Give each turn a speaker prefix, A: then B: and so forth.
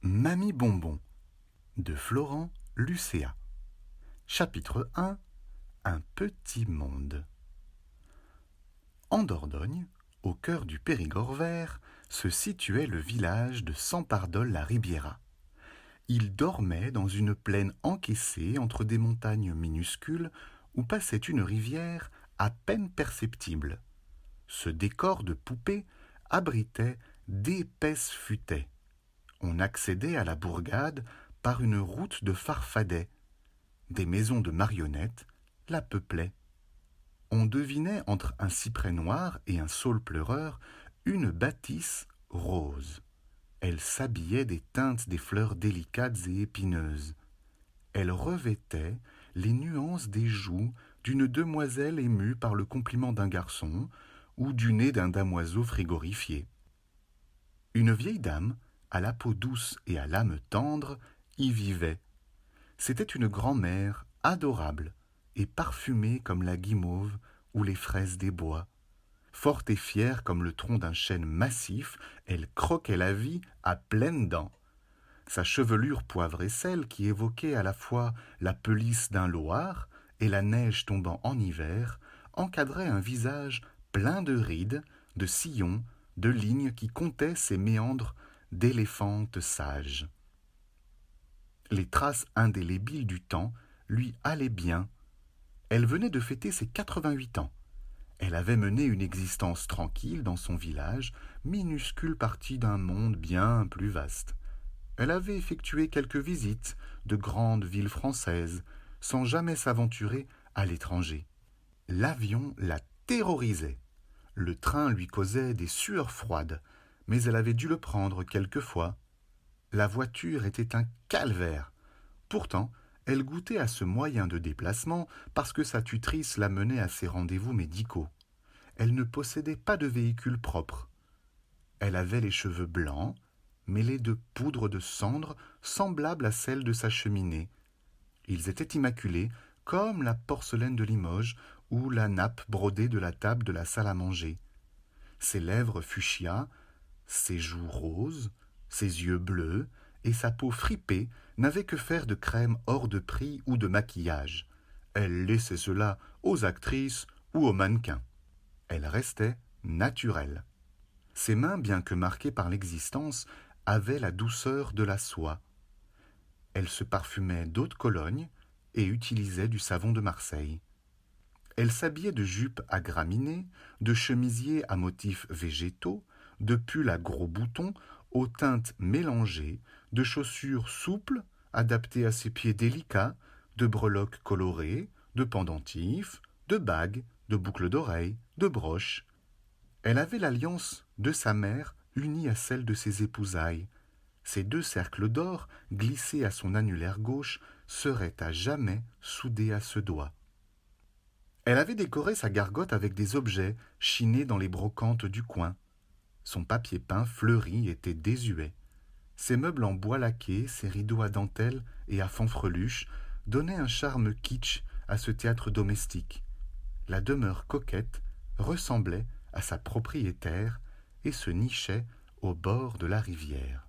A: Mamie Bonbon de Florent Lucéa. Chapitre 1. Un petit monde. En Dordogne, au cœur du Périgord vert, se situait le village de Sampardol-la-Ribiera. Il dormait dans une plaine encaissée entre des montagnes minuscules où passait une rivière à peine perceptible. Ce décor de poupée abritait d'épaisses futaies. On accédait à la bourgade par une route de farfadets. Des maisons de marionnettes la peuplaient. On devinait entre un cyprès noir et un saule pleureur une bâtisse rose. Elle s'habillait des teintes des fleurs délicates et épineuses. Elle revêtait les nuances des joues d'une demoiselle émue par le compliment d'un garçon ou du nez d'un damoiseau frigorifié. Une vieille dame, à la peau douce et à l'âme tendre, y vivait. C'était une grand-mère adorable et parfumée comme la guimauve ou les fraises des bois. Forte et fière comme le tronc d'un chêne massif, elle croquait la vie à pleines dents. Sa chevelure poivre et sel, qui évoquait à la fois la pelisse d'un Loir et la neige tombant en hiver, encadrait un visage plein de rides, de sillons, de lignes qui comptaient ses méandres d'éléphante sage. Les traces indélébiles du temps lui allaient bien. Elle venait de fêter ses 88 ans. Elle avait mené une existence tranquille dans son village, minuscule partie d'un monde bien plus vaste. Elle avait effectué quelques visites de grandes villes françaises, sans jamais s'aventurer à l'étranger. L'avion la terrorisait. Le train lui causait des sueurs froides, mais elle avait dû le prendre quelquefois. La voiture était un calvaire. Pourtant, elle goûtait à ce moyen de déplacement parce que sa tutrice la menait à ses rendez-vous médicaux. Elle ne possédait pas de véhicule propre. Elle avait les cheveux blancs, mêlés de poudre de cendre semblable à celle de sa cheminée. Ils étaient immaculés, comme la porcelaine de Limoges ou la nappe brodée de la table de la salle à manger. Ses lèvres fuchsia, ses joues roses, ses yeux bleus et sa peau fripée n'avaient que faire de crème hors de prix ou de maquillage. Elle laissait cela aux actrices ou aux mannequins. Elle restait naturelle. Ses mains, bien que marquées par l'existence, avaient la douceur de la soie. Elle se parfumait d'eau de Cologne et utilisait du savon de Marseille. Elle s'habillait de jupes à graminées, de chemisiers à motifs végétaux, de pulls à gros boutons, aux teintes mélangées, de chaussures souples, adaptées à ses pieds délicats, de breloques colorées, de pendentifs, de bagues, de boucles d'oreilles, de broches. Elle avait l'alliance de sa mère unie à celle de ses épousailles. Ces 2 cercles d'or, glissés à son annulaire gauche, seraient à jamais soudés à ce doigt. Elle avait décoré sa gargote avec des objets chinés dans les brocantes du coin. Son papier peint fleuri était désuet. Ses meubles en bois laqué, ses rideaux à dentelle et à fanfreluche donnaient un charme kitsch à ce théâtre domestique. La demeure coquette ressemblait à sa propriétaire et se nichait au bord de la rivière.